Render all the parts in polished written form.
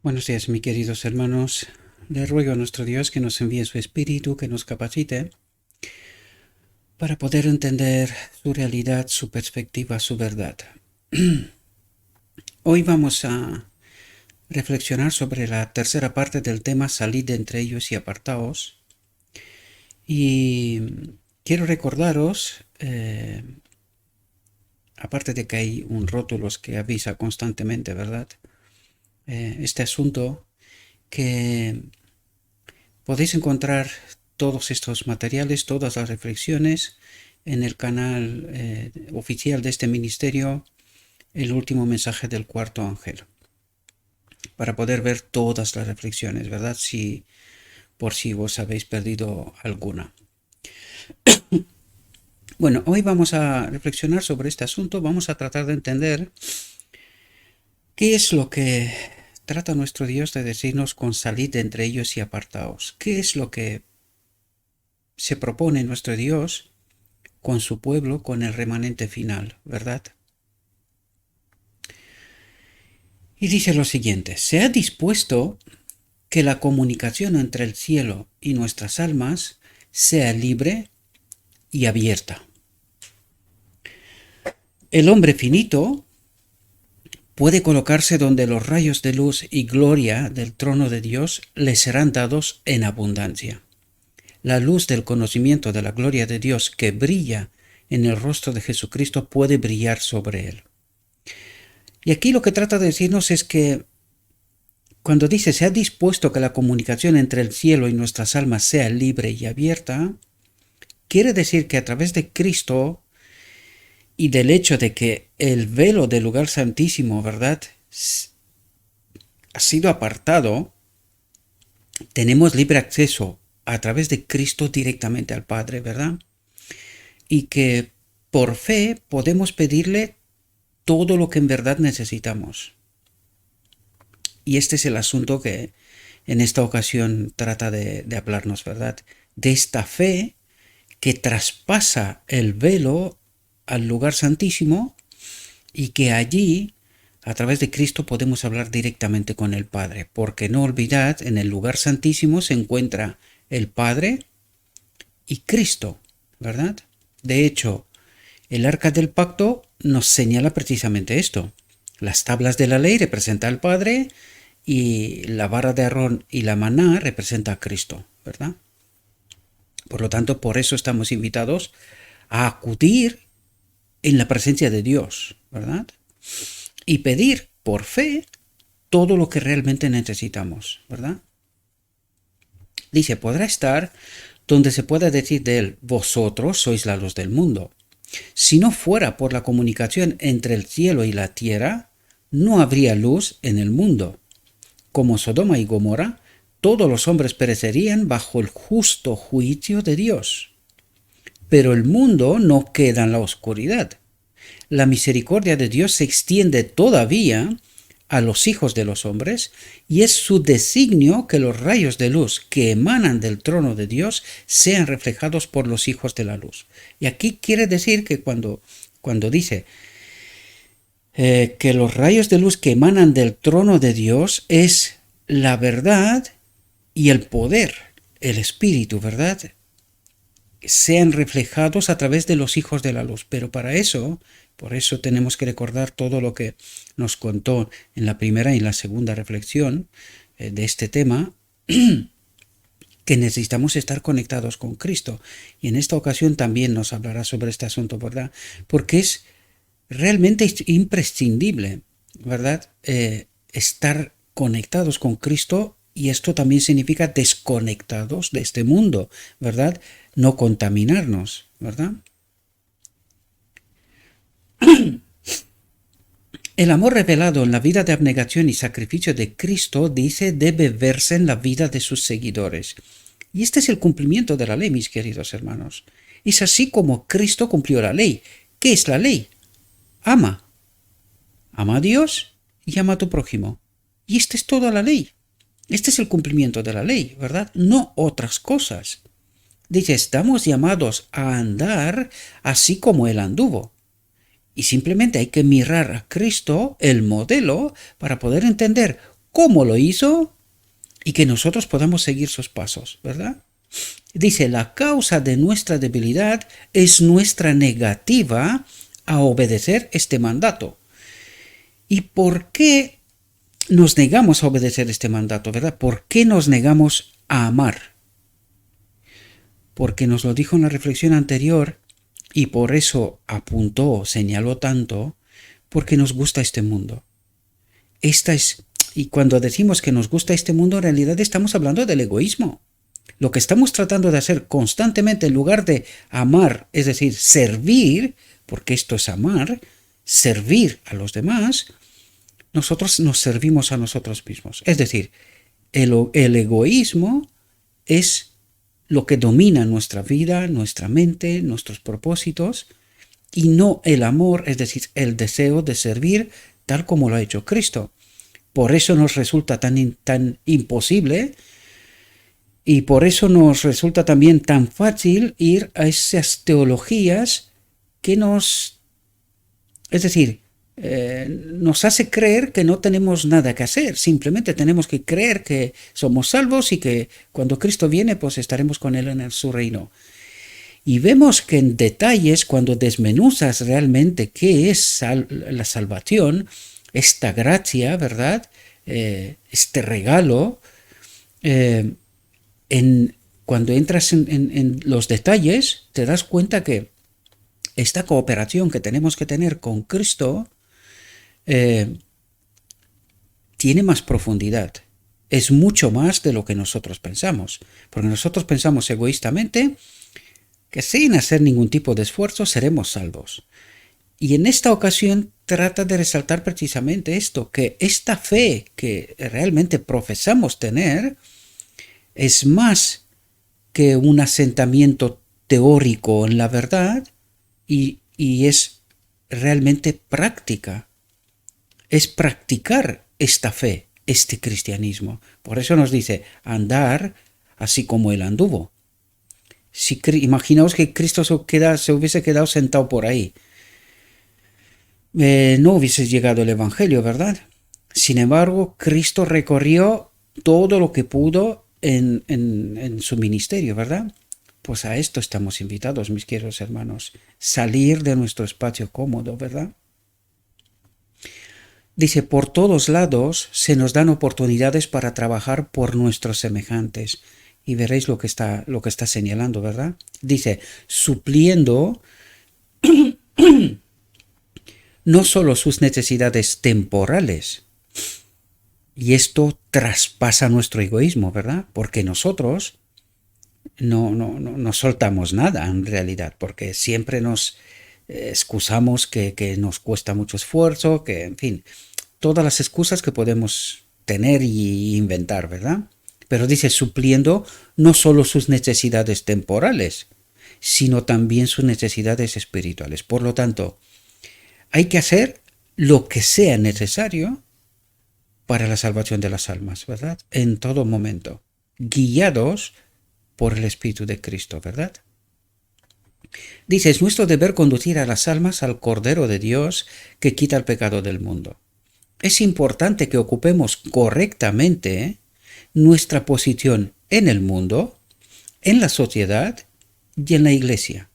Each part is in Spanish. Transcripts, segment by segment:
Buenos días, mis queridos hermanos. Le ruego a nuestro Dios que nos envíe su Espíritu, que nos capacite para poder entender su realidad, su perspectiva, su verdad. Hoy vamos a reflexionar sobre la tercera parte del tema Salid de entre ellos y apartaos. Y quiero recordaros, aparte de que hay un rótulo que avisa constantemente, ¿verdad? Este asunto que podéis encontrar todos estos materiales, todas las reflexiones en el canal oficial de este ministerio, El último mensaje del cuarto ángel, para poder ver todas las reflexiones, ¿verdad? Si por si vos habéis perdido alguna. Bueno, hoy vamos a reflexionar sobre este asunto, vamos a tratar de entender qué es lo que trata nuestro Dios de decirnos con salid de entre ellos y apartaos. ¿Qué es lo que se propone nuestro Dios con su pueblo, con el remanente final, ¿verdad? Y dice lo siguiente: se ha dispuesto que la comunicación entre el cielo y nuestras almas sea libre y abierta. El hombre finito puede colocarse donde los rayos de luz y gloria del trono de Dios le serán dados en abundancia. La luz del conocimiento de la gloria de Dios que brilla en el rostro de Jesucristo puede brillar sobre él. Y aquí lo que trata de decirnos es que cuando dice se ha dispuesto que la comunicación entre el cielo y nuestras almas sea libre y abierta, quiere decir que a través de Cristo y del hecho de que el velo del lugar santísimo, ¿verdad?, ha sido apartado, tenemos libre acceso a través de Cristo directamente al Padre, ¿verdad? Y que por fe podemos pedirle todo lo que en verdad necesitamos. Y este es el asunto que en esta ocasión trata de hablarnos, ¿verdad? De esta fe que traspasa el velo al lugar santísimo y que allí, a través de Cristo, podemos hablar directamente con el Padre. Porque no olvidad, en el lugar santísimo se encuentra el Padre y Cristo, ¿verdad? De hecho, el arca del pacto nos señala precisamente esto. Las tablas de la ley representan al Padre y la vara de Aarón y la maná representa a Cristo, ¿verdad? Por lo tanto, por eso estamos invitados a acudir en la presencia de Dios, ¿verdad? Y pedir por fe todo lo que realmente necesitamos, ¿verdad? Dice, podrá estar donde se pueda decir de él, vosotros sois la luz del mundo. Si no fuera por la comunicación entre el cielo y la tierra, no habría luz en el mundo. Como Sodoma y Gomorra, todos los hombres perecerían bajo el justo juicio de Dios. Pero el mundo no queda en la oscuridad. La misericordia de Dios se extiende todavía a los hijos de los hombres, y es su designio que los rayos de luz que emanan del trono de Dios sean reflejados por los hijos de la luz. Y aquí quiere decir que cuando dice que los rayos de luz que emanan del trono de Dios es la verdad y el poder, el espíritu, ¿verdad?, sean reflejados a través de los hijos de la luz. Pero para eso, por eso tenemos que recordar todo lo que nos contó en la primera y la segunda reflexión de este tema, que necesitamos estar conectados con Cristo. Y en esta ocasión también nos hablará sobre este asunto, ¿verdad? Porque es realmente imprescindible, ¿verdad?, estar conectados con Cristo, y esto también significa desconectados de este mundo, ¿verdad? No contaminarnos, ¿verdad? El amor revelado en la vida de abnegación y sacrificio de Cristo, dice, debe verse en la vida de sus seguidores. Y este es el cumplimiento de la ley, mis queridos hermanos. Es así como Cristo cumplió la ley. ¿Qué es la ley? Ama. Ama a Dios y ama a tu prójimo. Y esta es toda la ley. Este es el cumplimiento de la ley, ¿verdad? No otras cosas. Dice, estamos llamados a andar así como Él anduvo. Y simplemente hay que mirar a Cristo, el modelo, para poder entender cómo lo hizo y que nosotros podamos seguir sus pasos, ¿verdad? Dice, la causa de nuestra debilidad es nuestra negativa a obedecer este mandato. ¿Y por qué nos negamos a obedecer este mandato, verdad? ¿Por qué nos negamos a amar? Porque nos lo dijo en la reflexión anterior y por eso apuntó, señaló tanto, porque nos gusta este mundo. Y cuando decimos que nos gusta este mundo, en realidad estamos hablando del egoísmo. Lo que estamos tratando de hacer constantemente en lugar de amar, es decir, servir, porque esto es amar, servir a los demás, nosotros nos servimos a nosotros mismos. Es decir, el egoísmo es lo que domina nuestra vida, nuestra mente, nuestros propósitos, y no el amor, es decir, el deseo de servir tal como lo ha hecho Cristo. Por eso nos resulta tan imposible y por eso nos resulta también tan fácil ir a esas teologías que nos hace creer que no tenemos nada que hacer, simplemente tenemos que creer que somos salvos y que cuando Cristo viene pues estaremos con Él en su reino. Y vemos que en detalles, cuando desmenuzas realmente qué es la salvación, esta gracia, ¿verdad? Este regalo, cuando entras en los detalles, te das cuenta que esta cooperación que tenemos que tener con Cristo tiene más profundidad. Es mucho más de lo que nosotros pensamos. Porque nosotros pensamos egoístamente que sin hacer ningún tipo de esfuerzo seremos salvos. Y en esta ocasión trata de resaltar precisamente esto, que esta fe que realmente profesamos tener es más que un asentamiento teórico en la verdad y es realmente práctica. Es practicar esta fe, este cristianismo. Por eso nos dice, andar así como Él anduvo. Imaginaos que Cristo se hubiese quedado sentado por ahí. No hubiese llegado el Evangelio, ¿verdad? Sin embargo, Cristo recorrió todo lo que pudo en su ministerio, ¿verdad? Pues a esto estamos invitados, mis queridos hermanos. Salir de nuestro espacio cómodo, ¿verdad? Dice, por todos lados se nos dan oportunidades para trabajar por nuestros semejantes. Y veréis lo que está señalando, ¿verdad? Dice, supliendo no solo sus necesidades temporales, y esto traspasa nuestro egoísmo, ¿verdad? Porque nosotros no soltamos nada en realidad, porque siempre nos excusamos que nos cuesta mucho esfuerzo, que en fin, todas las excusas que podemos tener y inventar, ¿verdad? Pero dice, supliendo no solo sus necesidades temporales, sino también sus necesidades espirituales. Por lo tanto, hay que hacer lo que sea necesario para la salvación de las almas, ¿verdad? En todo momento, guiados por el Espíritu de Cristo, ¿verdad? Dice, es nuestro deber conducir a las almas al Cordero de Dios que quita el pecado del mundo. Es importante que ocupemos correctamente nuestra posición en el mundo, en la sociedad y en la iglesia.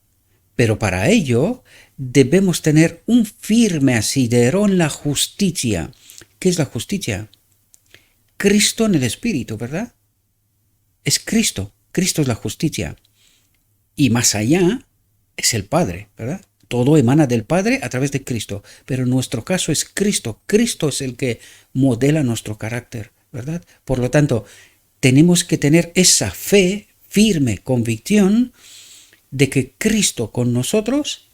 Pero para ello debemos tener un firme asidero en la justicia. ¿Qué es la justicia? Cristo en el Espíritu, ¿verdad? Es Cristo. Cristo es la justicia. Y más allá es el Padre, ¿verdad? Todo emana del Padre a través de Cristo. Pero en nuestro caso es Cristo. Cristo es el que modela nuestro carácter, ¿verdad? Por lo tanto, tenemos que tener esa fe, firme convicción de que Cristo con nosotros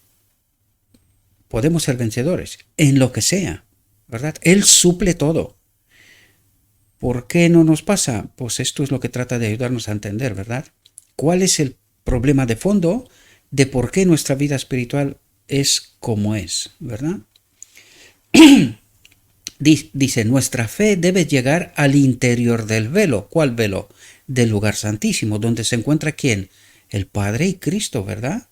podemos ser vencedores en lo que sea, ¿verdad? Él suple todo. ¿Por qué no nos pasa? Pues esto es lo que trata de ayudarnos a entender, ¿verdad? ¿Cuál es el problema de fondo de por qué nuestra vida espiritual es como es, ¿verdad? Dice, nuestra fe debe llegar al interior del velo. ¿Cuál velo? Del lugar santísimo, donde se encuentra ¿quién? El Padre y Cristo, ¿verdad?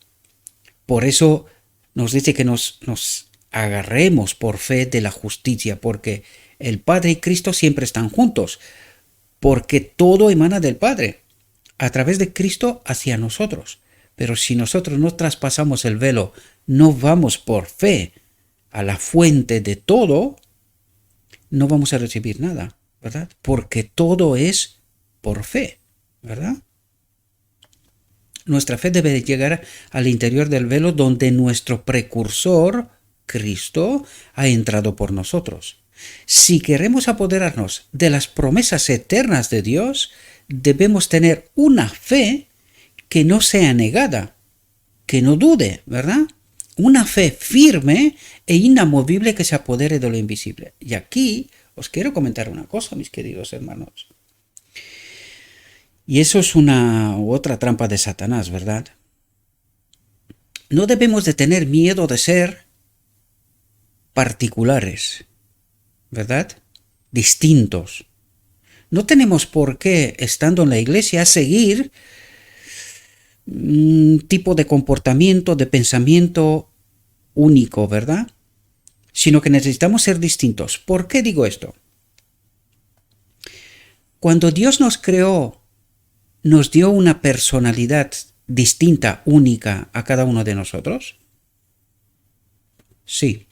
Por eso nos dice que nos agarremos por fe de la justicia, porque El Padre y Cristo siempre están juntos, porque todo emana del Padre, a través de Cristo hacia nosotros. Pero si nosotros no traspasamos el velo, no vamos por fe a la fuente de todo, no vamos a recibir nada, ¿verdad? Porque todo es por fe, ¿verdad? Nuestra fe debe llegar al interior del velo donde nuestro precursor, Cristo, ha entrado por nosotros. Si queremos apoderarnos de las promesas eternas de Dios, debemos tener una fe que no sea negada, que no dude, ¿verdad? Una fe firme e inamovible que se apodere de lo invisible. Y aquí os quiero comentar una cosa, mis queridos hermanos. Y eso es una u otra trampa de Satanás, ¿verdad? No debemos de tener miedo de ser particulares, ¿verdad? Distintos. No tenemos por qué, estando en la iglesia, seguir un tipo de comportamiento, de pensamiento único, ¿verdad? Sino que necesitamos ser distintos. ¿Por qué digo esto? Cuando Dios nos creó, nos dio una personalidad distinta, única a cada uno de nosotros. Sí.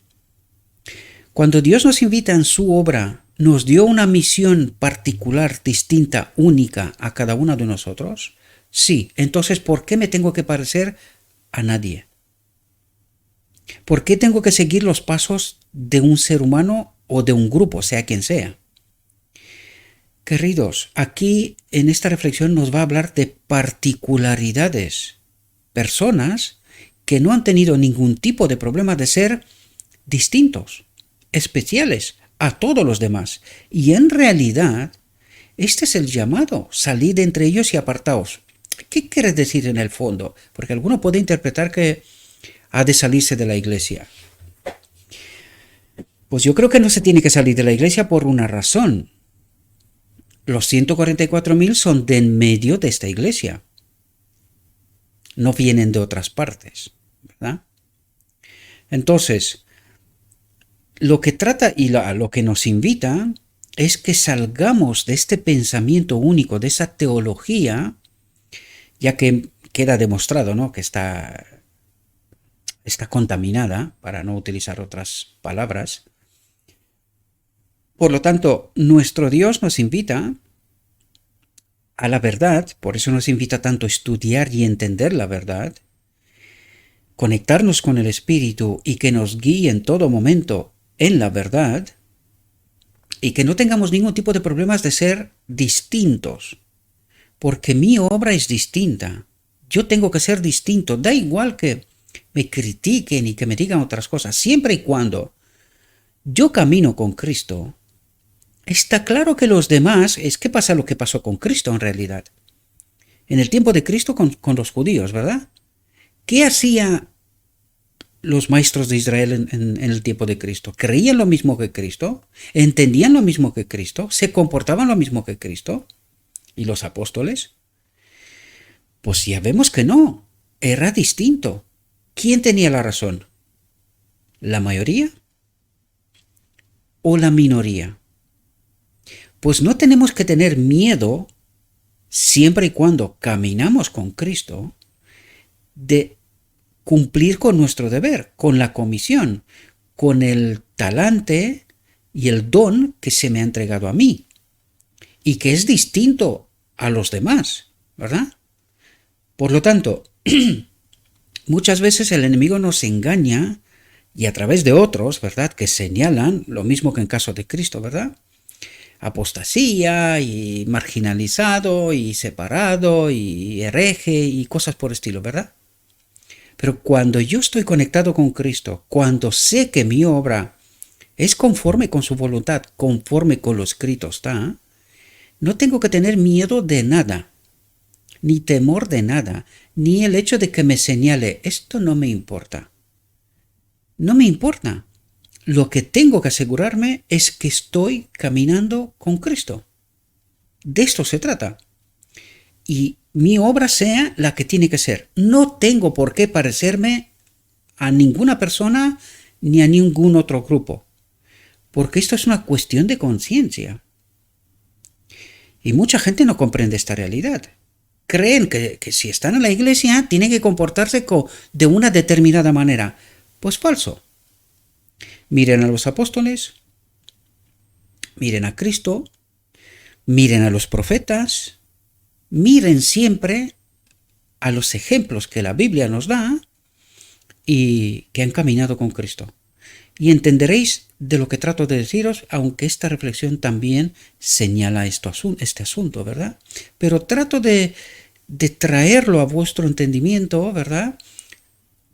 Cuando Dios nos invita en su obra, nos dio una misión particular, distinta, única a cada uno de nosotros. Sí. Entonces, ¿por qué me tengo que parecer a nadie? ¿Por qué tengo que seguir los pasos de un ser humano o de un grupo, sea quien sea? Queridos, aquí en esta reflexión nos va a hablar de particularidades, personas que no han tenido ningún tipo de problema de ser distintos, especiales a todos los demás. Y en realidad, este es el llamado, salid entre ellos y apartaos. ¿Qué quiere decir en el fondo? Porque alguno puede interpretar que ha de salirse de la iglesia. Pues yo creo que no se tiene que salir de la iglesia por una razón. Los 144.000 son de en medio de esta iglesia. No vienen de otras partes, ¿verdad? Entonces, lo que trata y a lo que nos invita es que salgamos de este pensamiento único, de esa teología, ya que queda demostrado, ¿no?, que está contaminada, para no utilizar otras palabras. Por lo tanto, nuestro Dios nos invita a la verdad, por eso nos invita tanto a estudiar y entender la verdad, conectarnos con el Espíritu y que nos guíe en todo momento en la verdad, y que no tengamos ningún tipo de problemas de ser distintos, porque mi obra es distinta. Yo tengo que ser distinto, da igual que me critiquen y que me digan otras cosas, siempre y cuando yo camino con Cristo. Está claro que los demás, ¿qué pasa lo que pasó con Cristo en realidad? En el tiempo de Cristo con los judíos, ¿verdad? ¿Qué hacían los maestros de Israel en el tiempo de Cristo? ¿Creían lo mismo que Cristo? ¿Entendían lo mismo que Cristo? ¿Se comportaban lo mismo que Cristo? ¿Y los apóstoles? Pues ya vemos que no, era distinto. ¿Quién tenía la razón? ¿La mayoría o la minoría? Pues no tenemos que tener miedo, siempre y cuando caminamos con Cristo, de cumplir con nuestro deber, con la comisión, con el talante y el don que se me ha entregado a mí, y que es distinto a los demás, ¿verdad? Por lo tanto, muchas veces el enemigo nos engaña, y a través de otros, ¿verdad?, que señalan lo mismo que en caso de Cristo, ¿verdad?, apostasía y marginalizado y separado y hereje y cosas por estilo, ¿verdad? Pero cuando yo estoy conectado con Cristo, cuando sé que mi obra es conforme con su voluntad, conforme con lo escrito está, no tengo que tener miedo de nada, ni temor de nada, ni el hecho de que me señale, esto no me importa. No me importa. Lo que tengo que asegurarme es que estoy caminando con Cristo. De esto se trata. Y mi obra sea la que tiene que ser. No tengo por qué parecerme a ninguna persona ni a ningún otro grupo. porque esto es una cuestión de conciencia. Y mucha gente no comprende esta realidad. Creen que si están en la iglesia tienen que comportarse de una determinada manera. Pues falso. Miren a los apóstoles, miren a Cristo, miren a los profetas, miren siempre a los ejemplos que la Biblia nos da y que han caminado con Cristo. Y entenderéis de lo que trato de deciros, aunque esta reflexión también señala este asunto, ¿verdad? Pero trato de traerlo a vuestro entendimiento, ¿verdad?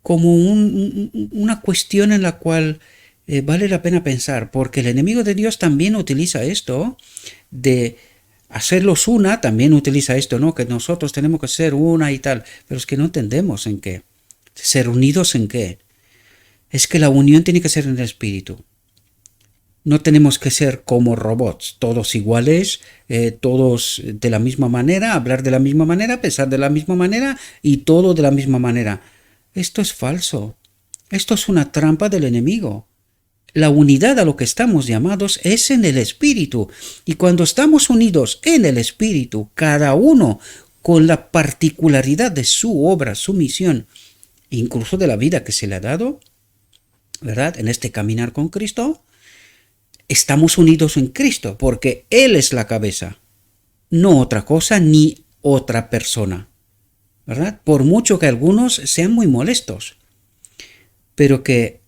Como una cuestión en la cual vale la pena pensar, porque el enemigo de Dios también utiliza esto de hacerlos una, también utiliza esto, ¿no? Que nosotros tenemos que ser una y tal, pero es que no entendemos en qué. ¿Ser unidos en qué? Es que la unión tiene que ser en el espíritu. No tenemos que ser como robots, todos iguales, todos de la misma manera, hablar de la misma manera, pensar de la misma manera y todo de la misma manera. Esto es falso. Esto es una trampa del enemigo. La unidad a lo que estamos llamados es en el espíritu. Y cuando estamos unidos en el espíritu, cada uno con la particularidad de su obra, su misión, incluso de la vida que se le ha dado, ¿verdad? En este caminar con Cristo, estamos unidos en Cristo, porque Él es la cabeza, no otra cosa ni otra persona, ¿verdad? Por mucho que algunos sean muy molestos, pero que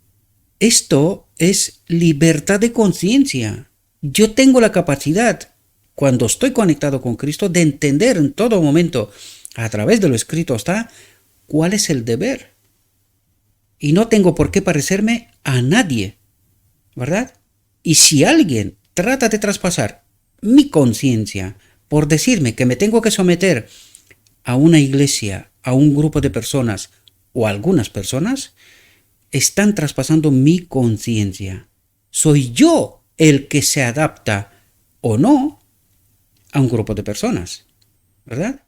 esto es libertad de conciencia. Yo tengo la capacidad, cuando estoy conectado con Cristo, de entender en todo momento, a través de lo escrito está, cuál es el deber. Y no tengo por qué parecerme a nadie, ¿verdad? Y si alguien trata de traspasar mi conciencia por decirme que me tengo que someter a una iglesia, a un grupo de personas o a algunas personas, están traspasando mi conciencia. Soy yo el que se adapta o no a un grupo de personas, ¿verdad?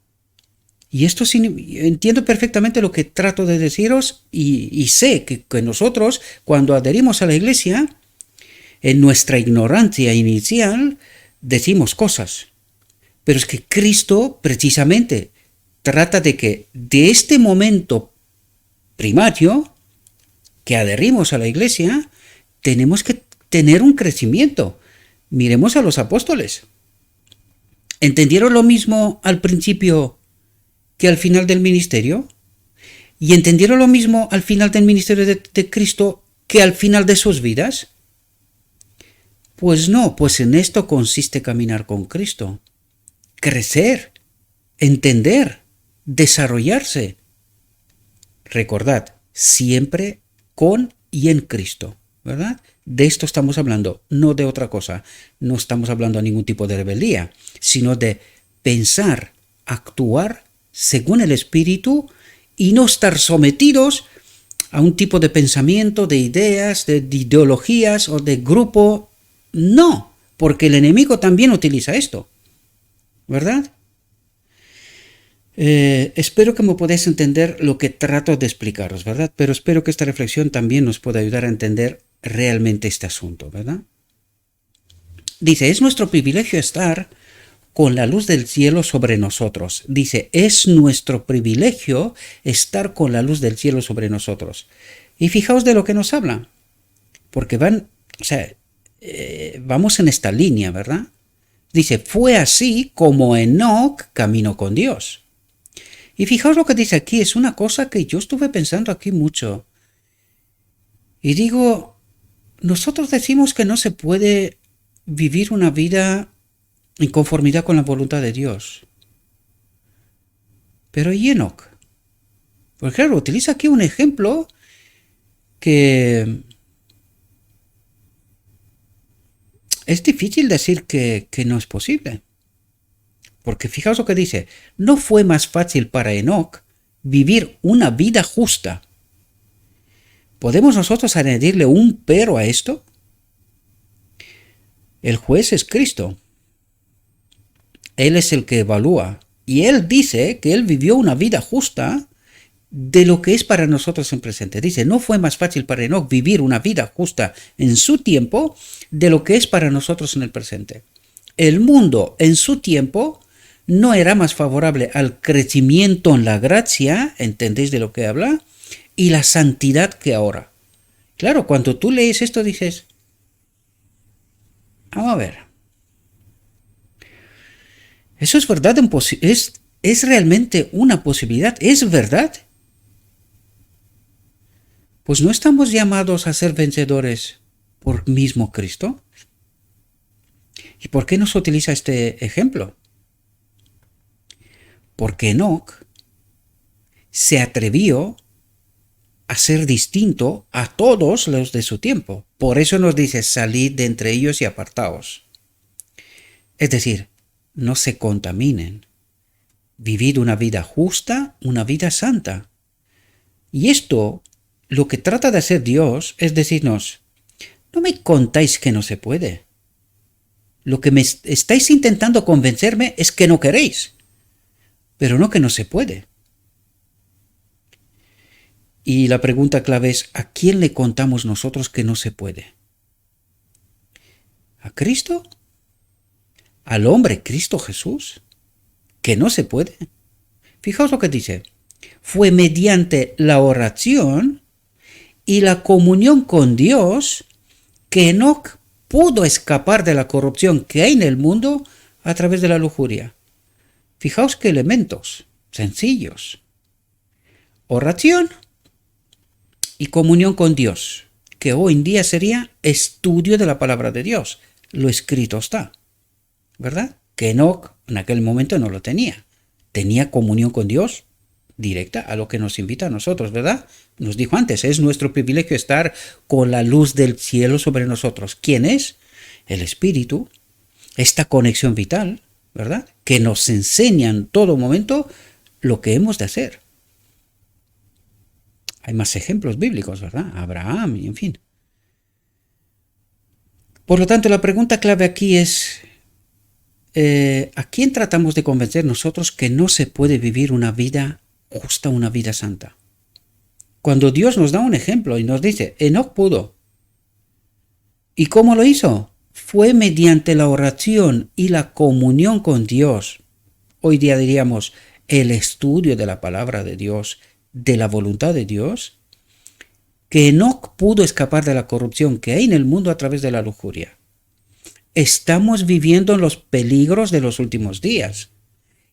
Y esto entiendo perfectamente lo que trato de deciros y sé que nosotros, cuando adherimos a la iglesia, en nuestra ignorancia inicial, decimos cosas. Pero es que Cristo, precisamente, trata de que de este momento primario, que adherimos a la iglesia, tenemos que tener un crecimiento. Miremos a los apóstoles. ¿Entendieron lo mismo al principio que al final del ministerio? ¿Y entendieron lo mismo al final del ministerio de Cristo que al final de sus vidas? Pues no, pues en esto consiste caminar con Cristo. Crecer, entender, desarrollarse. Recordad, siempre con y en Cristo, ¿verdad? De esto estamos hablando, no de otra cosa. No estamos hablando de ningún tipo de rebeldía, sino de pensar, actuar según el Espíritu y no estar sometidos a un tipo de pensamiento, de ideas, de ideologías o de grupo. No, porque el enemigo también utiliza esto, ¿verdad? Espero que me podáis entender lo que trato de explicaros, ¿verdad? Pero espero que esta reflexión también nos pueda ayudar a entender realmente este asunto, ¿verdad? Dice, es nuestro privilegio estar con la luz del cielo sobre nosotros. Dice, es nuestro privilegio estar con la luz del cielo sobre nosotros. Y fijaos de lo que nos habla, porque vamos en esta línea, ¿verdad? Dice, fue así como Enoc caminó con Dios. Y fijaos lo que dice aquí, es una cosa que yo estuve pensando aquí mucho. Y digo, nosotros decimos que no se puede vivir una vida en conformidad con la voluntad de Dios. Pero ¿y Enoc? Pues claro, utiliza aquí un ejemplo que es difícil decir que no es posible. Porque fijaos lo que dice, no fue más fácil para Enoc vivir una vida justa. ¿Podemos nosotros añadirle un pero a esto? El juez es Cristo. Él es el que evalúa. Y él dice que él vivió una vida justa de lo que es para nosotros en presente. Dice, no fue más fácil para Enoc vivir una vida justa en su tiempo de lo que es para nosotros en el presente. El mundo en su tiempo no era más favorable al crecimiento en la gracia, ¿entendéis de lo que habla? Y la santidad que ahora. Claro, cuando tú lees esto dices, vamos a ver, eso es verdad, es realmente una posibilidad, es verdad. Pues no estamos llamados a ser vencedores por mismo Cristo. ¿Y por qué nos utiliza este ejemplo? Porque Enoc se atrevió a ser distinto a todos los de su tiempo. Por eso nos dice, salid de entre ellos y apartaos. Es decir, no se contaminen. Vivid una vida justa, una vida santa. Y esto, lo que trata de hacer Dios es decirnos, no me contáis que no se puede. Lo que me estáis intentando convencerme es que no queréis, pero no que no se puede. Y la pregunta clave es, ¿a quién le contamos nosotros que no se puede? ¿A Cristo? ¿Al hombre Cristo Jesús? ¿Que no se puede? Fijaos lo que dice. Fue mediante la oración y la comunión con Dios que Enoc pudo escapar de la corrupción que hay en el mundo a través de la lujuria. Fijaos qué elementos sencillos. Oración y comunión con Dios, que hoy en día sería estudio de la palabra de Dios. Lo escrito está, ¿verdad? Que Enoc en aquel momento no lo tenía. Tenía comunión con Dios directa, a lo que nos invita a nosotros, ¿verdad? Nos dijo antes, es nuestro privilegio estar con la luz del cielo sobre nosotros. ¿Quién es? El Espíritu, esta conexión vital, ¿verdad? Que nos enseña en todo momento lo que hemos de hacer. Hay más ejemplos bíblicos, ¿verdad? Abraham, y en fin. Por lo tanto, la pregunta clave aquí es, ¿a quién tratamos de convencer nosotros que no se puede vivir una vida justa, una vida santa? Cuando Dios nos da un ejemplo y nos dice, Enoc pudo. ¿Y cómo lo hizo? Fue mediante la oración y la comunión con Dios. Hoy día diríamos el estudio de la palabra de Dios, de la voluntad de Dios, que Enoc pudo escapar de la corrupción que hay en el mundo a través de la lujuria. Estamos viviendo en los peligros de los últimos días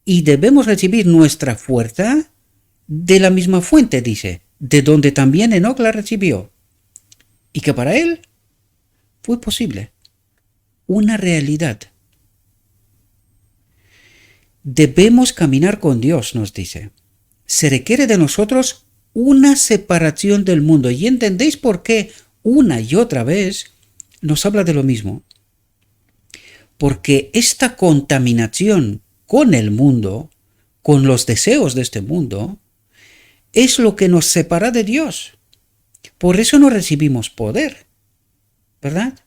y debemos recibir nuestra fuerza de la misma fuente, dice, de donde también Enoc la recibió, y que para él fue posible, una realidad. Debemos caminar con Dios, nos dice. Se requiere de nosotros una separación del mundo. ¿Y entendéis por qué una y otra vez nos habla de lo mismo? Porque esta contaminación con el mundo, con los deseos de este mundo, es lo que nos separa de Dios. Por eso no recibimos poder, ¿verdad?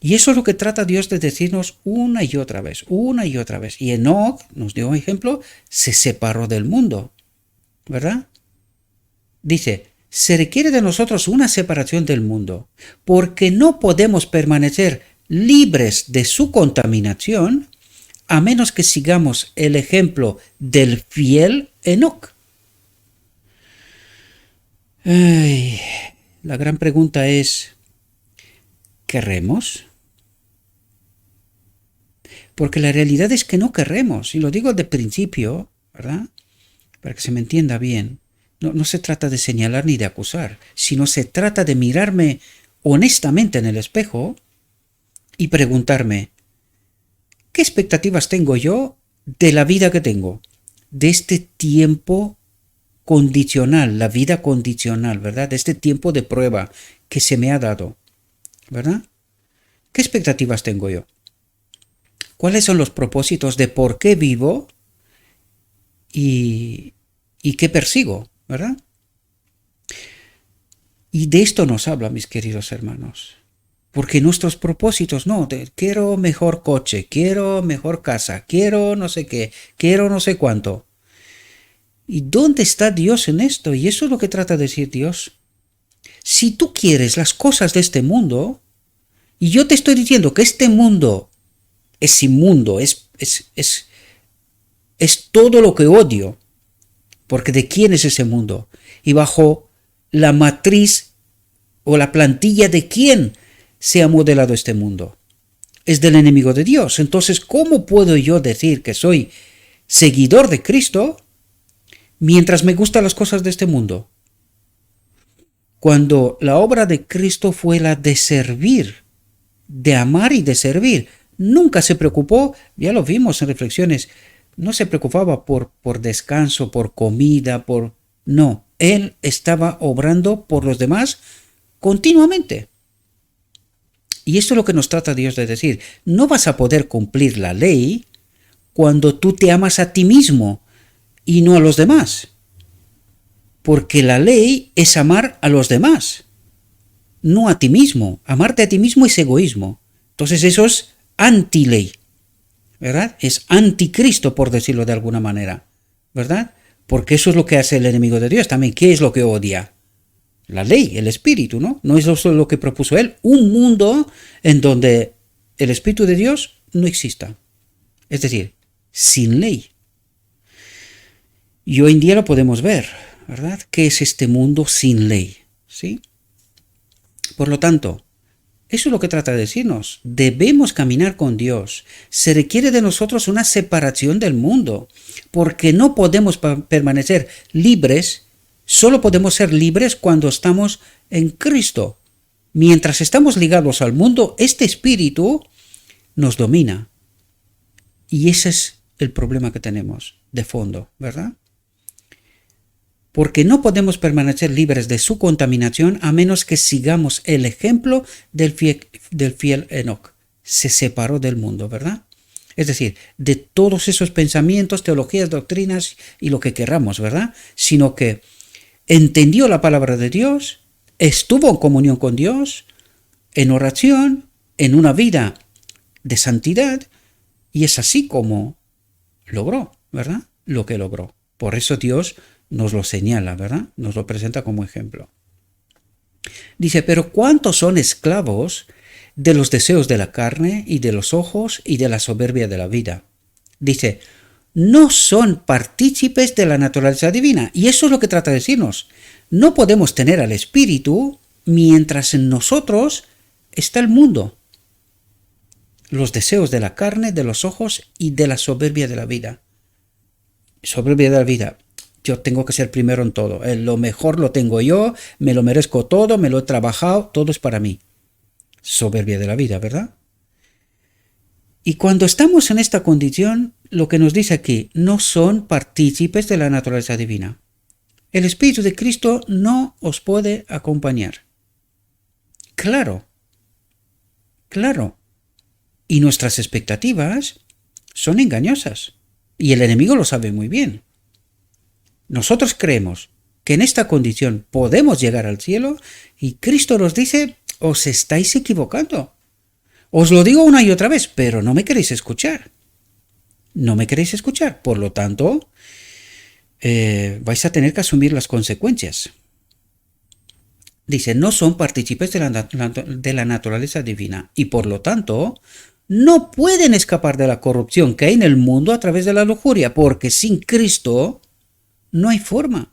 Y eso es lo que trata Dios de decirnos una y otra vez, una y otra vez. Y Enoc, nos dio un ejemplo, se separó del mundo, ¿verdad? Dice, se requiere de nosotros una separación del mundo, porque no podemos permanecer libres de su contaminación a menos que sigamos el ejemplo del fiel Enoc. La gran pregunta es, ¿queremos? Porque la realidad es que no queremos, y lo digo de principio, ¿verdad? Para que se me entienda bien. No se trata de señalar ni de acusar, sino se trata de mirarme honestamente en el espejo y preguntarme, ¿qué expectativas tengo yo de la vida que tengo? De este tiempo condicional, la vida condicional, ¿verdad? De este tiempo de prueba que se me ha dado, ¿verdad? ¿Qué expectativas tengo yo? ¿Cuáles son los propósitos de por qué vivo y qué persigo, ¿verdad? Y de esto nos habla, mis queridos hermanos. Porque nuestros propósitos, no, quiero mejor coche, quiero mejor casa, quiero no sé qué, quiero no sé cuánto. ¿Y dónde está Dios en esto? Y eso es lo que trata de decir Dios. Si tú quieres las cosas de este mundo, y yo te estoy diciendo que este mundo es inmundo, es todo lo que odio, porque ¿de quién es ese mundo? Y bajo la matriz o la plantilla de quién se ha modelado este mundo. Es del enemigo de Dios. Entonces, ¿cómo puedo yo decir que soy seguidor de Cristo mientras me gustan las cosas de este mundo? Cuando la obra de Cristo fue la de servir, de amar y de servir, nunca se preocupó, ya lo vimos en reflexiones, no se preocupaba por descanso, por comida, No, Él estaba obrando por los demás continuamente. Y esto es lo que nos trata Dios de decir. No vas a poder cumplir la ley cuando tú te amas a ti mismo y no a los demás. Porque la ley es amar a los demás, no a ti mismo. Amarte a ti mismo es egoísmo. Entonces eso es anti-ley, ¿verdad? Es anticristo, por decirlo de alguna manera, ¿verdad? Porque eso es lo que hace el enemigo de Dios también. ¿Qué es lo que odia? La ley, el espíritu, ¿no? No es eso lo que propuso él. Un mundo en donde el espíritu de Dios no exista. Es decir, sin ley. Y hoy en día lo podemos ver, ¿verdad? ¿Qué es este mundo sin ley? ¿Sí? Por lo tanto, eso es lo que trata de decirnos. Debemos caminar con Dios. Se requiere de nosotros una separación del mundo, porque no podemos permanecer libres. Solo podemos ser libres cuando estamos en Cristo. Mientras estamos ligados al mundo, este espíritu nos domina. Y ese es el problema que tenemos de fondo, ¿verdad? Porque no podemos permanecer libres de su contaminación a menos que sigamos el ejemplo del fiel Enoc. Se separó del mundo, ¿verdad? Es decir, de todos esos pensamientos, teologías, doctrinas y lo que querramos, ¿verdad? Sino que entendió la palabra de Dios, estuvo en comunión con Dios, en oración, en una vida de santidad, y es así como logró, ¿verdad? Lo que logró. Por eso Dios nos lo señala, ¿verdad? Nos lo presenta como ejemplo. Dice, pero ¿cuántos son esclavos de los deseos de la carne y de los ojos y de la soberbia de la vida? Dice, no son partícipes de la naturaleza divina. Y eso es lo que trata de decirnos. No podemos tener al Espíritu mientras en nosotros está el mundo. Los deseos de la carne, de los ojos y de la soberbia de la vida. Soberbia de la vida. Yo tengo que ser primero en todo. Lo mejor lo tengo yo, me lo merezco todo, me lo he trabajado, todo es para mí. Soberbia de la vida, ¿verdad? Y cuando estamos en esta condición, lo que nos dice aquí, no son partícipes de la naturaleza divina. El Espíritu de Cristo no os puede acompañar. Claro, claro. Y nuestras expectativas son engañosas. Y el enemigo lo sabe muy bien. Nosotros creemos que en esta condición podemos llegar al cielo y Cristo nos dice, os estáis equivocando. Os lo digo una y otra vez, pero no me queréis escuchar. No me queréis escuchar. Por lo tanto, vais a tener que asumir las consecuencias. Dice, no son partícipes de la naturaleza divina y por lo tanto no pueden escapar de la corrupción que hay en el mundo a través de la lujuria, porque sin Cristo no hay forma.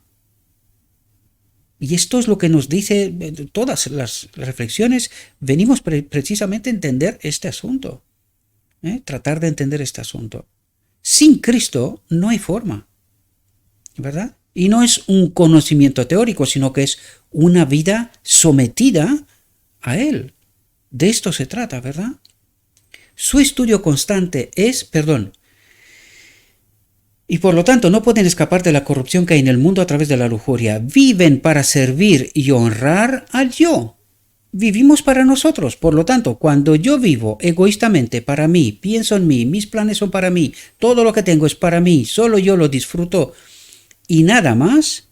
Y esto es lo que nos dice todas las reflexiones. Venimos precisamente a entender este asunto. Tratar de entender este asunto. Sin Cristo no hay forma. ¿Verdad? Y no es un conocimiento teórico, sino que es una vida sometida a Él. De esto se trata, ¿verdad? Su estudio constante es, y por lo tanto no pueden escapar de la corrupción que hay en el mundo a través de la lujuria. Viven para servir y honrar al yo. Vivimos para nosotros. Por lo tanto, cuando yo vivo egoístamente para mí, pienso en mí, mis planes son para mí, todo lo que tengo es para mí, solo yo lo disfruto y nada más,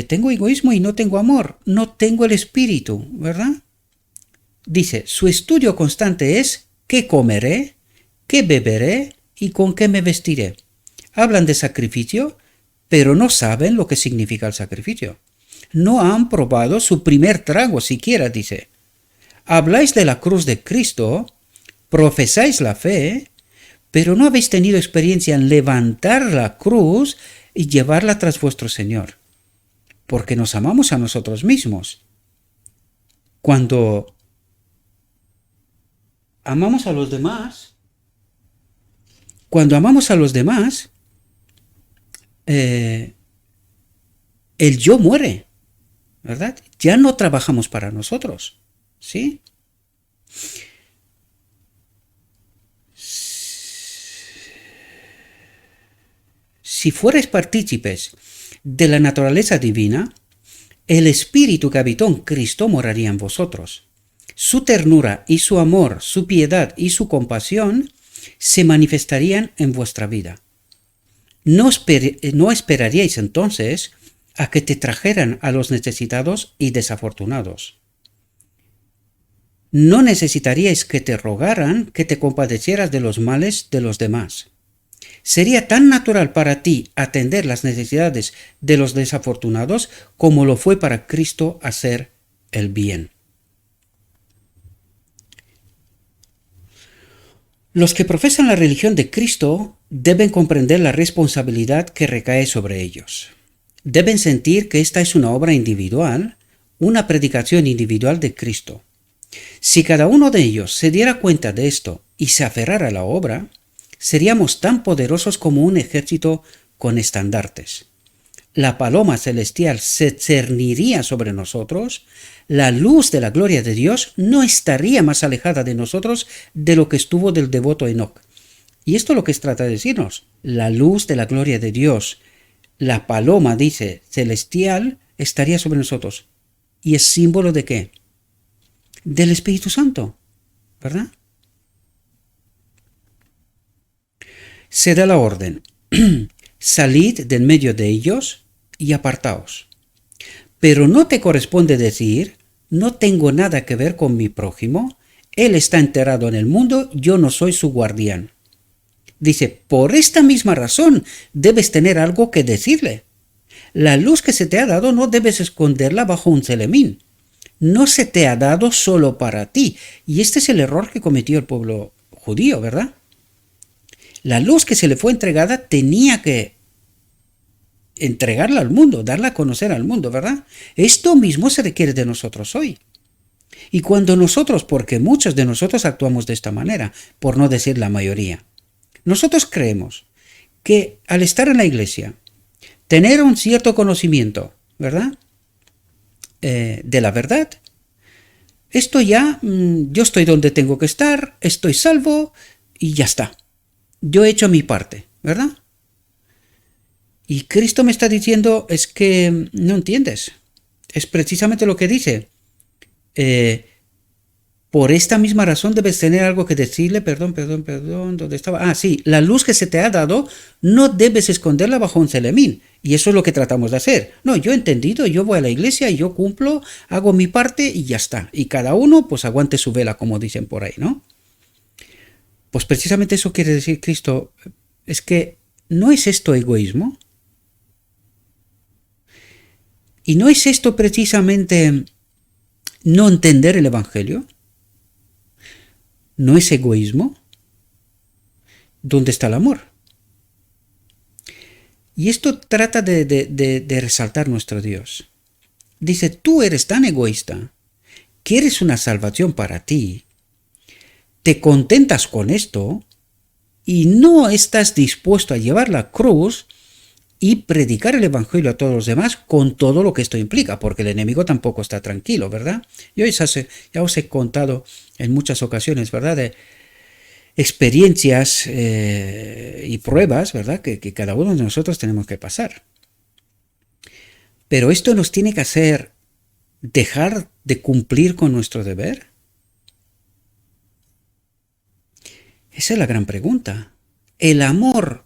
tengo egoísmo y no tengo amor, no tengo el espíritu, ¿verdad? Dice, su estudio constante es ¿qué comeré? ¿Qué beberé? ¿Y con qué me vestiré? Hablan de sacrificio pero no saben lo que significa el sacrificio. No han probado su primer trago siquiera, dice. Habláis de la cruz de Cristo, profesáis la fe, pero no habéis tenido experiencia en levantar la cruz y llevarla tras vuestro Señor, porque nos amamos a nosotros mismos. Cuando amamos a los demás, el yo muere, ¿verdad? Ya no trabajamos para nosotros, ¿sí? Si fuerais partícipes de la naturaleza divina, el espíritu que habitó en Cristo moraría en vosotros. Su ternura y su amor, su piedad y su compasión se manifestarían en vuestra vida. No esperaríais entonces a que te trajeran a los necesitados y desafortunados. No necesitaríais que te rogaran que te compadecieras de los males de los demás. Sería tan natural para ti atender las necesidades de los desafortunados como lo fue para Cristo hacer el bien. Los que profesan la religión de Cristo deben comprender la responsabilidad que recae sobre ellos. Deben sentir que esta es una obra individual, una predicación individual de Cristo. Si cada uno de ellos se diera cuenta de esto y se aferrara a la obra, seríamos tan poderosos como un ejército con estandartes. La paloma celestial se cerniría sobre nosotros, la luz de la gloria de Dios no estaría más alejada de nosotros de lo que estuvo del devoto Enoc. Y esto es lo que trata de decirnos, la luz de la gloria de Dios, la paloma, dice, celestial, estaría sobre nosotros. ¿Y es símbolo de qué? Del Espíritu Santo, ¿verdad? Se da la orden, salid del medio de ellos y apartaos. Pero no te corresponde decir, no tengo nada que ver con mi prójimo, él está enterrado en el mundo, yo no soy su guardián. Dice, por esta misma razón debes tener algo que decirle. La luz que se te ha dado no debes esconderla bajo un celemín. No se te ha dado solo para ti. Y este es el error que cometió el pueblo judío, ¿verdad? La luz que se le fue entregada tenía que entregarla al mundo, darla a conocer al mundo, ¿verdad? Esto mismo se requiere de nosotros hoy. Y cuando nosotros, porque muchos de nosotros actuamos de esta manera, por no decir la mayoría, nosotros creemos que al estar en la iglesia, tener un cierto conocimiento, ¿verdad? De la verdad, esto ya, yo estoy donde tengo que estar, estoy salvo y ya está. Yo he hecho mi parte, ¿verdad? Y Cristo me está diciendo, es que no entiendes. Es precisamente lo que dice. Por esta misma razón debes tener algo que decirle, perdón, ¿dónde estaba? Ah, sí, la luz que se te ha dado no debes esconderla bajo un celemín. Y eso es lo que tratamos de hacer. No, yo he entendido, yo voy a la iglesia y yo cumplo, hago mi parte y ya está. Y cada uno pues aguante su vela, como dicen por ahí, ¿no? Pues precisamente eso quiere decir Cristo, es que ¿no es esto egoísmo? ¿Y no es esto precisamente no entender el Evangelio? ¿No es egoísmo? ¿Dónde está el amor? Y esto trata de resaltar nuestro Dios. Dice, tú eres tan egoísta, quieres una salvación para ti, te contentas con esto y no estás dispuesto a llevar la cruz y predicar el Evangelio a todos los demás con todo lo que esto implica, porque el enemigo tampoco está tranquilo, ¿verdad? Yo ya os he contado en muchas ocasiones, ¿verdad?, de experiencias y pruebas, ¿verdad?, que cada uno de nosotros tenemos que pasar. Pero esto nos tiene que hacer dejar de cumplir con nuestro deber. Esa es la gran pregunta. El amor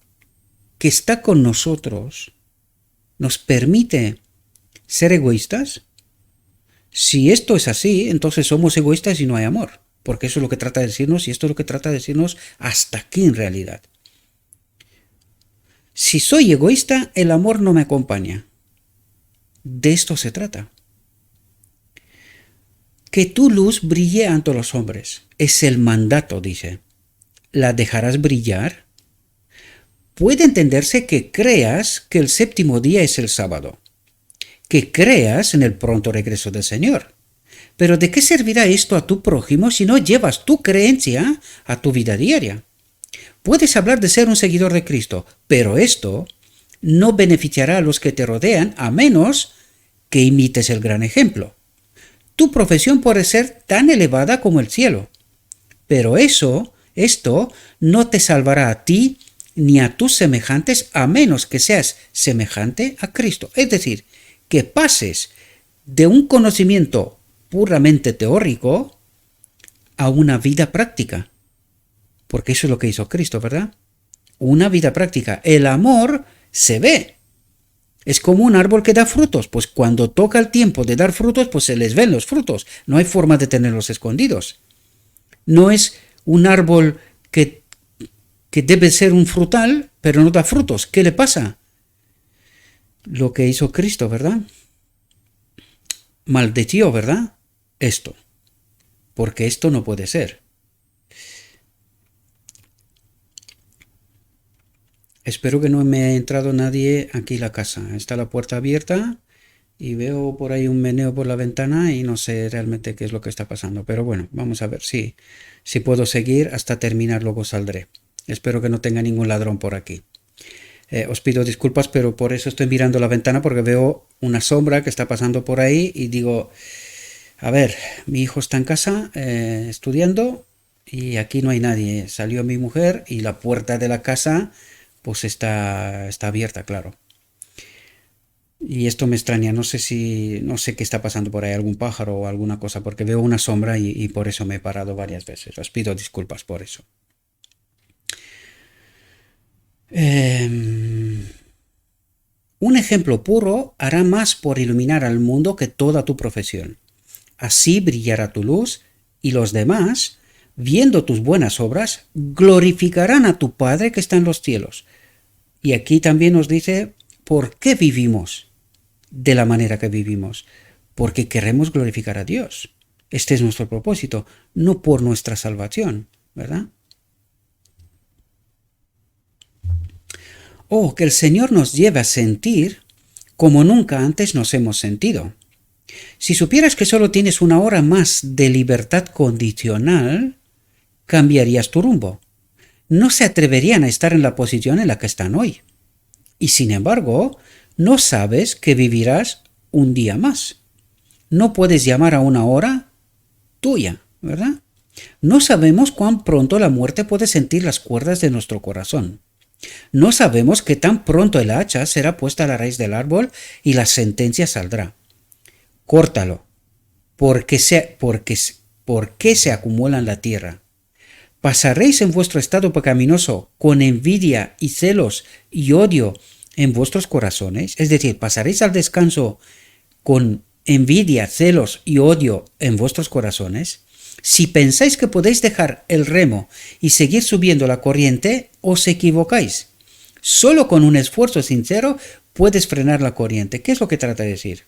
que está con nosotros nos permite ser egoístas. Si esto es así, entonces somos egoístas y no hay amor, porque eso es lo que trata de decirnos y esto es lo que trata de decirnos hasta aquí en realidad. Si soy egoísta, el amor no me acompaña. De esto se trata. Que tu luz brille ante los hombres. Es el mandato, dice. ¿La dejarás brillar? Puede entenderse que creas que el séptimo día es el sábado, que creas en el pronto regreso del Señor. Pero ¿de qué servirá esto a tu prójimo si no llevas tu creencia a tu vida diaria? Puedes hablar de ser un seguidor de Cristo, pero esto no beneficiará a los que te rodean a menos que imites el gran ejemplo. Tu profesión puede ser tan elevada como el cielo, pero esto no te salvará a ti ni a tus semejantes a menos que seas semejante a Cristo. Es decir, que pases de un conocimiento puramente teórico a una vida práctica. Porque eso es lo que hizo Cristo, ¿verdad? Una vida práctica. El amor se ve. Es como un árbol que da frutos. Pues cuando toca el tiempo de dar frutos, pues se les ven los frutos. No hay forma de tenerlos escondidos. No es un árbol que debe ser un frutal, pero no da frutos. ¿Qué le pasa? Lo que hizo Cristo, ¿verdad? Maldició, ¿verdad? Esto. Porque esto no puede ser. Espero que no me haya entrado nadie aquí a la casa. Está la puerta abierta y veo por ahí un meneo por la ventana y no sé realmente qué es lo que está pasando. Pero bueno, vamos a ver si puedo seguir hasta terminar, luego saldré. Espero que no tenga ningún ladrón por aquí. Os pido disculpas, pero por eso estoy mirando la ventana, porque veo una sombra que está pasando por ahí y digo, a ver, mi hijo está en casa estudiando y aquí no hay nadie. Salió mi mujer y la puerta de la casa pues está abierta, claro. Y esto me extraña, no sé qué está pasando por ahí, algún pájaro o alguna cosa, porque veo una sombra y por eso me he parado varias veces. Os pido disculpas por eso. Un ejemplo puro hará más por iluminar al mundo que toda tu profesión. Así brillará tu luz y los demás, viendo tus buenas obras, glorificarán a tu Padre que está en los cielos. Y aquí también nos dice por qué vivimos de la manera que vivimos. Porque queremos glorificar a Dios. Este es nuestro propósito, no por nuestra salvación, ¿verdad? Oh, que el Señor nos lleve a sentir como nunca antes nos hemos sentido. Si supieras que solo tienes una hora más de libertad condicional, cambiarías tu rumbo. No se atreverían a estar en la posición en la que están hoy. Y sin embargo, no sabes que vivirás un día más. No puedes llamar a una hora tuya, ¿verdad? No sabemos cuán pronto la muerte puede sentir las cuerdas de nuestro corazón. No sabemos que tan pronto el hacha será puesta a la raíz del árbol y la sentencia saldrá. Córtalo, porque se acumula en la tierra. ¿Pasaréis en vuestro estado pecaminoso con envidia y celos y odio en vuestros corazones? Es decir, ¿pasaréis al descanso con envidia, celos y odio en vuestros corazones? Si pensáis que podéis dejar el remo y seguir subiendo la corriente, os equivocáis. Solo con un esfuerzo sincero puedes frenar la corriente. ¿Qué es lo que trata de decir?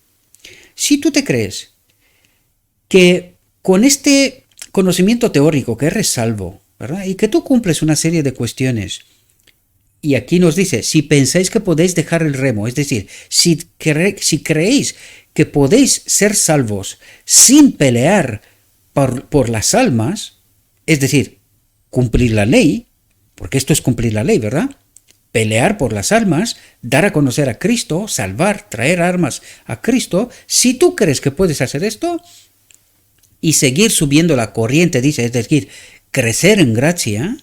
Si tú te crees que con este conocimiento teórico que eres salvo, ¿verdad? Y que tú cumples una serie de cuestiones, y aquí nos dice, si pensáis que podéis dejar el remo, es decir, si creéis que podéis ser salvos sin pelear por las almas, es decir, cumplir la ley, porque esto es cumplir la ley, ¿verdad? Pelear por las almas, dar a conocer a Cristo, salvar, traer armas a Cristo. Si tú crees que puedes hacer esto y seguir subiendo la corriente, dice, es decir, crecer en gracia,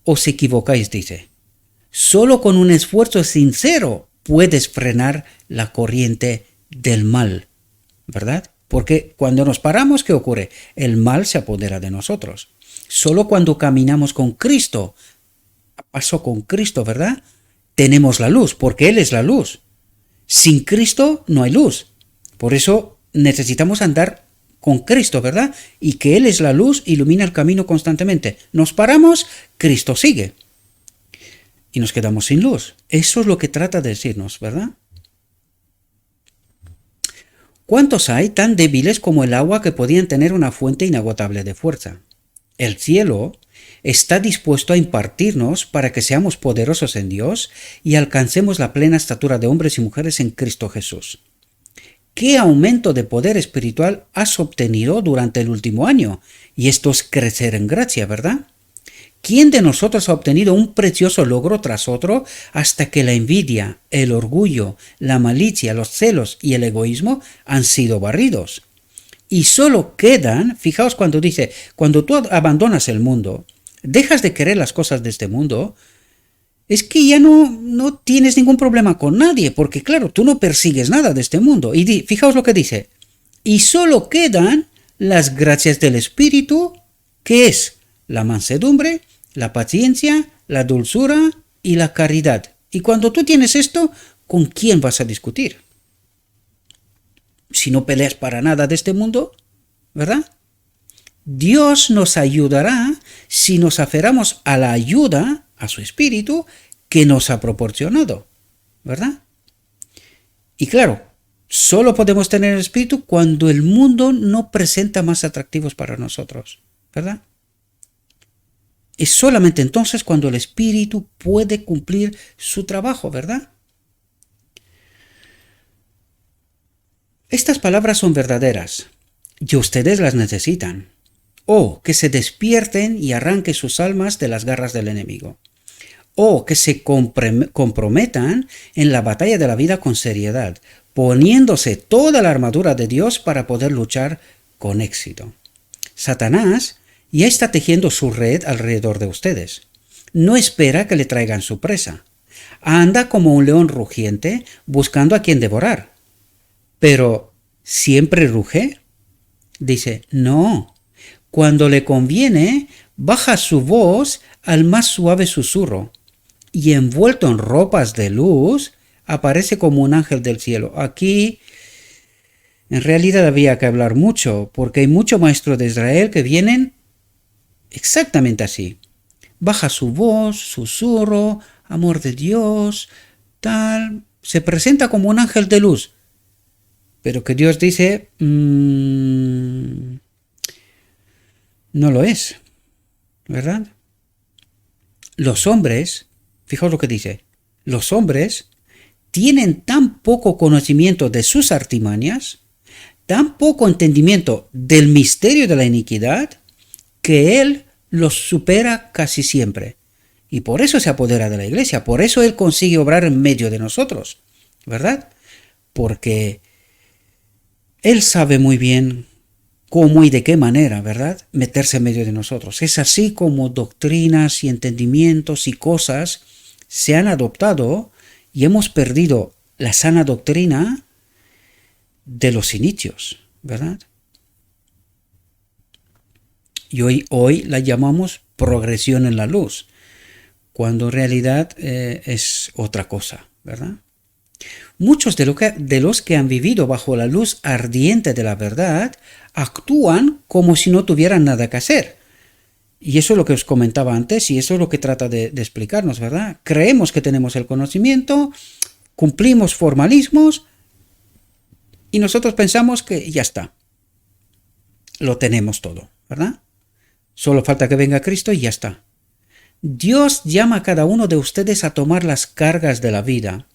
os equivocáis, dice. Solo con un esfuerzo sincero puedes frenar la corriente del mal, ¿verdad? Porque cuando nos paramos, ¿qué ocurre? El mal se apodera de nosotros. Solo cuando caminamos con Cristo, a paso con Cristo, ¿verdad? Tenemos la luz, porque Él es la luz. Sin Cristo no hay luz. Por eso necesitamos andar con Cristo, ¿verdad? Y que Él es la luz, ilumina el camino constantemente. Nos paramos, Cristo sigue. y nos quedamos sin luz. Eso es lo que trata de decirnos, ¿verdad? ¿Cuántos hay tan débiles como el agua que podían tener una fuente inagotable de fuerza? El cielo está dispuesto a impartirnos para que seamos poderosos en Dios y alcancemos la plena estatura de hombres y mujeres en Cristo Jesús. ¿Qué aumento de poder espiritual has obtenido durante el último año? Y esto es crecer en gracia, ¿verdad? ¿Quién de nosotros ha obtenido un precioso logro tras otro hasta que la envidia, el orgullo, la malicia, los celos y el egoísmo han sido barridos? Y solo quedan, fijaos cuando dice, cuando tú abandonas el mundo, dejas de querer las cosas de este mundo, es que ya no tienes ningún problema con nadie, porque claro, tú no persigues nada de este mundo. Y fijaos lo que dice, y solo quedan las gracias del Espíritu, que es la mansedumbre, la paciencia, la dulzura y la caridad. Y cuando tú tienes esto, ¿con quién vas a discutir? Si no peleas para nada de este mundo, ¿verdad? Dios nos ayudará si nos aferramos a la ayuda, a su Espíritu, que nos ha proporcionado, ¿verdad? Y claro, solo podemos tener el Espíritu cuando el mundo no presenta más atractivos para nosotros, ¿verdad? Es solamente entonces cuando el Espíritu puede cumplir su trabajo, ¿verdad? Estas palabras son verdaderas y ustedes las necesitan. O que se despierten y arranquen sus almas de las garras del enemigo. O que se comprometan en la batalla de la vida con seriedad, poniéndose toda la armadura de Dios para poder luchar con éxito. Satanás ya está tejiendo su red alrededor de ustedes. No espera que le traigan su presa. Anda como un león rugiente buscando a quien devorar. Pero, ¿siempre ruge? Dice, no. Cuando le conviene, baja su voz al más suave susurro y envuelto en ropas de luz, aparece como un ángel del cielo. Aquí, en realidad había que hablar mucho, porque hay muchos maestros de Israel que vienen exactamente así. Baja su voz, susurro, amor de Dios, tal. Se presenta como un ángel de luz. Pero que Dios dice, no lo es, ¿verdad? Los hombres, fijaos lo que dice, los hombres tienen tan poco conocimiento de sus artimañas, tan poco entendimiento del misterio de la iniquidad, que Él los supera casi siempre. Y por eso se apodera de la iglesia, por eso Él consigue obrar en medio de nosotros, ¿verdad? Porque Él sabe muy bien cómo y de qué manera, ¿verdad?, meterse en medio de nosotros. Es así como doctrinas y entendimientos y cosas se han adoptado y hemos perdido la sana doctrina de los inicios, ¿verdad? Y hoy la llamamos progresión en la luz, cuando en realidad es otra cosa, ¿verdad? Muchos de los que han vivido bajo la luz ardiente de la verdad actúan como si no tuvieran nada que hacer. Y eso es lo que os comentaba antes y eso es lo que trata de explicarnos, ¿verdad? Creemos que tenemos el conocimiento, cumplimos formalismos y nosotros pensamos que ya está. Lo tenemos todo, ¿verdad? Solo falta que venga Cristo y ya está. Dios llama a cada uno de ustedes a tomar las cargas de la vida,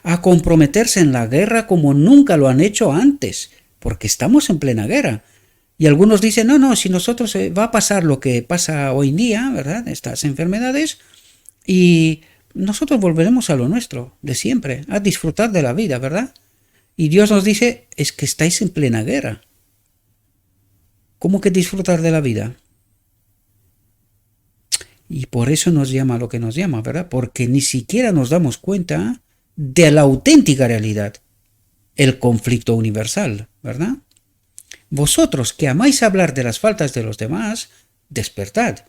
a comprometerse en la guerra como nunca lo han hecho antes, porque estamos en plena guerra. Y algunos dicen, no, si nosotros va a pasar lo que pasa hoy en día, ¿verdad? Estas enfermedades, y nosotros volveremos a lo nuestro, de siempre, a disfrutar de la vida, ¿verdad? Y Dios nos dice, es que estáis en plena guerra. ¿Cómo que disfrutar de la vida? Y por eso nos llama lo que nos llama, ¿verdad? Porque ni siquiera nos damos cuenta de la auténtica realidad, el conflicto universal, ¿verdad? Vosotros que amáis hablar de las faltas de los demás, despertad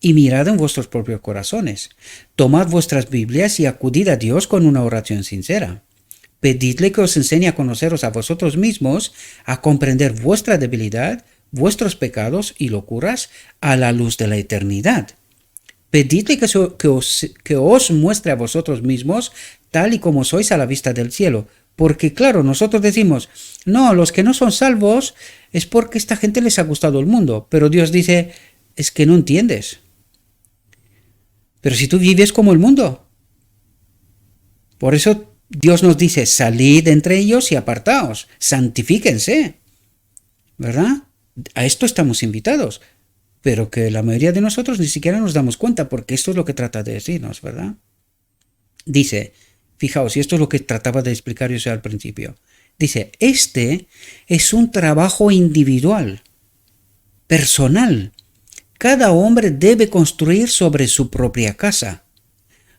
y mirad en vuestros propios corazones. Tomad vuestras Biblias y acudid a Dios con una oración sincera. Pedidle que os enseñe a conoceros a vosotros mismos, a comprender vuestra debilidad, vuestros pecados y locuras a la luz de la eternidad. pedidle que os muestre a vosotros mismos tal y como sois a la vista del cielo. Porque claro, nosotros decimos, no, los que no son salvos es porque esta gente les ha gustado el mundo. Pero Dios dice, es que no entiendes. Pero si tú vives como el mundo. Por eso Dios nos dice, salid entre ellos y apartaos, santifíquense. ¿Verdad? A esto estamos invitados. Pero que la mayoría de nosotros ni siquiera nos damos cuenta, porque esto es lo que trata de decirnos, ¿verdad? Dice, fijaos, y esto es lo que trataba de explicar yo al principio. Dice, este es un trabajo individual, personal. Cada hombre debe construir sobre su propia casa.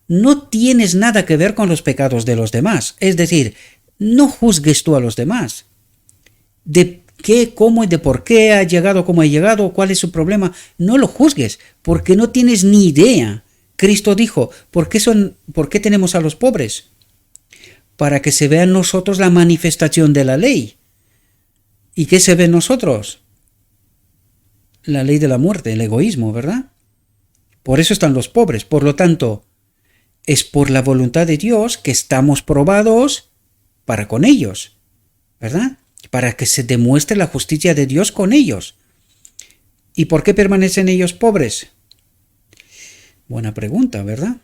No tienes nada que ver con los pecados de los demás. Es decir, no juzgues tú a los demás. De qué, cómo y de por qué ha llegado como ha llegado, cuál es su problema. No lo juzgues, porque no tienes ni idea. Cristo dijo, ¿por qué tenemos a los pobres? Para que se vea en nosotros la manifestación de la ley. ¿Y qué se ve en nosotros? La ley de la muerte, el egoísmo, ¿verdad? Por eso están los pobres. Por lo tanto, es por la voluntad de Dios que estamos probados para con ellos, ¿verdad? Para que se demuestre la justicia de Dios con ellos. ¿Y por qué permanecen ellos pobres? Buena pregunta, ¿verdad?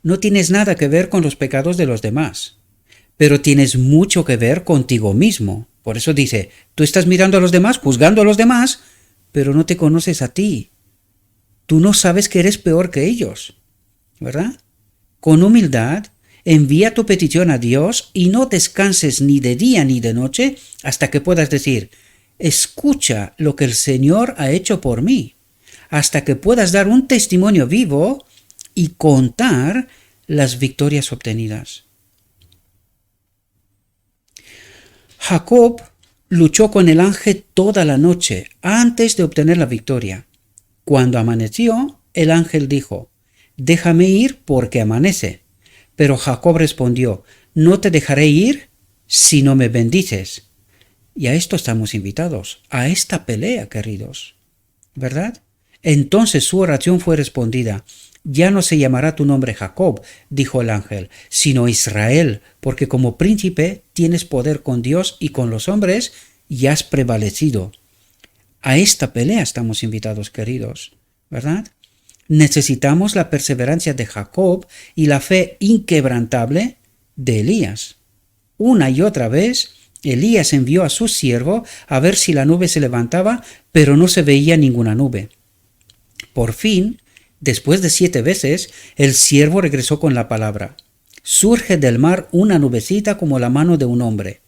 No tienes nada que ver con los pecados de los demás, pero tienes mucho que ver contigo mismo. Por eso dice, tú estás mirando a los demás, juzgando a los demás, pero no te conoces a ti. Tú no sabes que eres peor que ellos, ¿verdad? Con humildad, envía tu petición a Dios y no descanses ni de día ni de noche hasta que puedas decir, escucha lo que el Señor ha hecho por mí, hasta que puedas dar un testimonio vivo y contar las victorias obtenidas. Jacob luchó con el ángel toda la noche antes de obtener la victoria. Cuando amaneció, el ángel dijo, déjame ir porque amanece. Pero Jacob respondió, no te dejaré ir si no me bendices. Y a esto estamos invitados, a esta pelea, queridos, ¿verdad? Entonces su oración fue respondida. Ya no se llamará tu nombre Jacob, dijo el ángel, sino Israel, porque como príncipe tienes poder con Dios y con los hombres y has prevalecido. A esta pelea estamos invitados, queridos, ¿verdad? Necesitamos la perseverancia de Jacob y la fe inquebrantable de Elías. Una y otra vez, Elías envió a su siervo a ver si la nube se levantaba, pero no se veía ninguna nube. Por fin, después de 7 veces, el siervo regresó con la palabra. Surge del mar una nubecita como la mano de un hombre.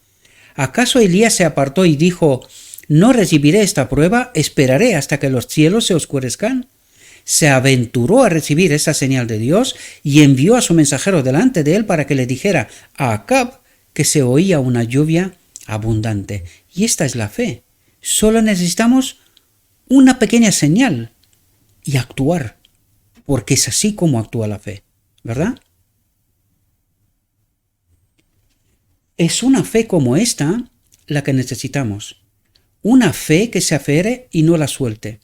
¿Acaso Elías se apartó y dijo, no recibiré esta prueba, esperaré hasta que los cielos se oscurezcan? Se aventuró a recibir esa señal de Dios y envió a su mensajero delante de él para que le dijera a Acab que se oía una lluvia abundante. Y esta es la fe. Solo necesitamos una pequeña señal y actuar, porque es así como actúa la fe, ¿verdad? Es una fe como esta la que necesitamos. Una fe que se aferre y no la suelte.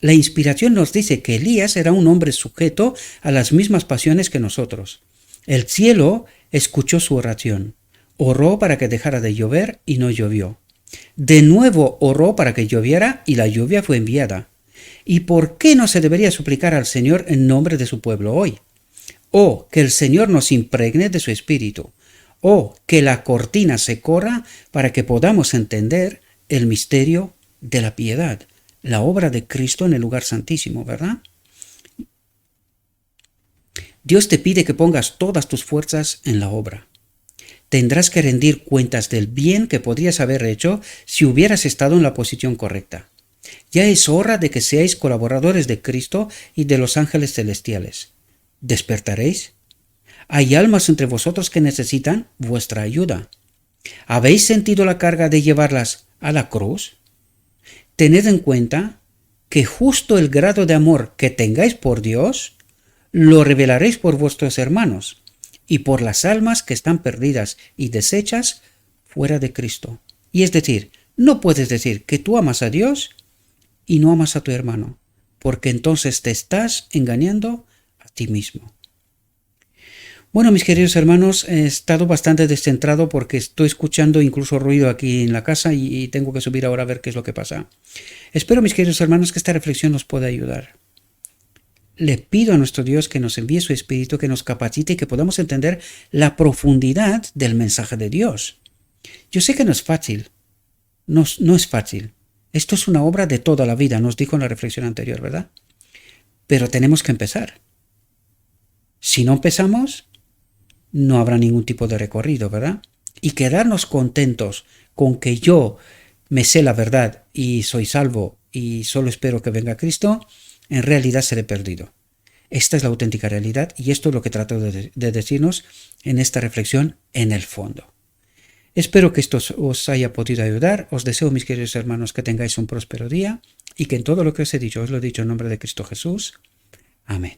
La inspiración nos dice que Elías era un hombre sujeto a las mismas pasiones que nosotros. El cielo escuchó su oración. Oró para que dejara de llover y no llovió. De nuevo oró para que lloviera y la lluvia fue enviada. ¿Y por qué no se debería suplicar al Señor en nombre de su pueblo hoy? O que el Señor nos impregne de su espíritu. O que la cortina se corra para que podamos entender el misterio de la piedad, la obra de Cristo en el lugar santísimo, ¿verdad? Dios te pide que pongas todas tus fuerzas en la obra. Tendrás que rendir cuentas del bien que podrías haber hecho si hubieras estado en la posición correcta. Ya es hora de que seáis colaboradores de Cristo y de los ángeles celestiales. ¿Despertaréis? Hay almas entre vosotros que necesitan vuestra ayuda. ¿Habéis sentido la carga de llevarlas a la cruz? Tened en cuenta que justo el grado de amor que tengáis por Dios lo revelaréis por vuestros hermanos y por las almas que están perdidas y deshechas fuera de Cristo. Y es decir, no puedes decir que tú amas a Dios y no amas a tu hermano. porque entonces te estás engañando a ti mismo. Bueno, mis queridos hermanos, he estado bastante descentrado porque estoy escuchando incluso ruido aquí en la casa y tengo que subir ahora a ver qué es lo que pasa. Espero, mis queridos hermanos, que esta reflexión nos pueda ayudar. Le pido a nuestro Dios que nos envíe su Espíritu, que nos capacite y que podamos entender la profundidad del mensaje de Dios. Yo sé que no es fácil, no es fácil. Esto es una obra de toda la vida, nos dijo en la reflexión anterior, ¿verdad? Pero tenemos que empezar. Si no empezamos, no habrá ningún tipo de recorrido, ¿verdad? Y quedarnos contentos con que yo me sé la verdad y soy salvo y solo espero que venga Cristo, en realidad seré perdido. Esta es la auténtica realidad y esto es lo que trato de decirnos en esta reflexión en el fondo. Espero que esto os haya podido ayudar. Os deseo, mis queridos hermanos, que tengáis un próspero día y que en todo lo que os he dicho, os lo he dicho en nombre de Cristo Jesús. Amén.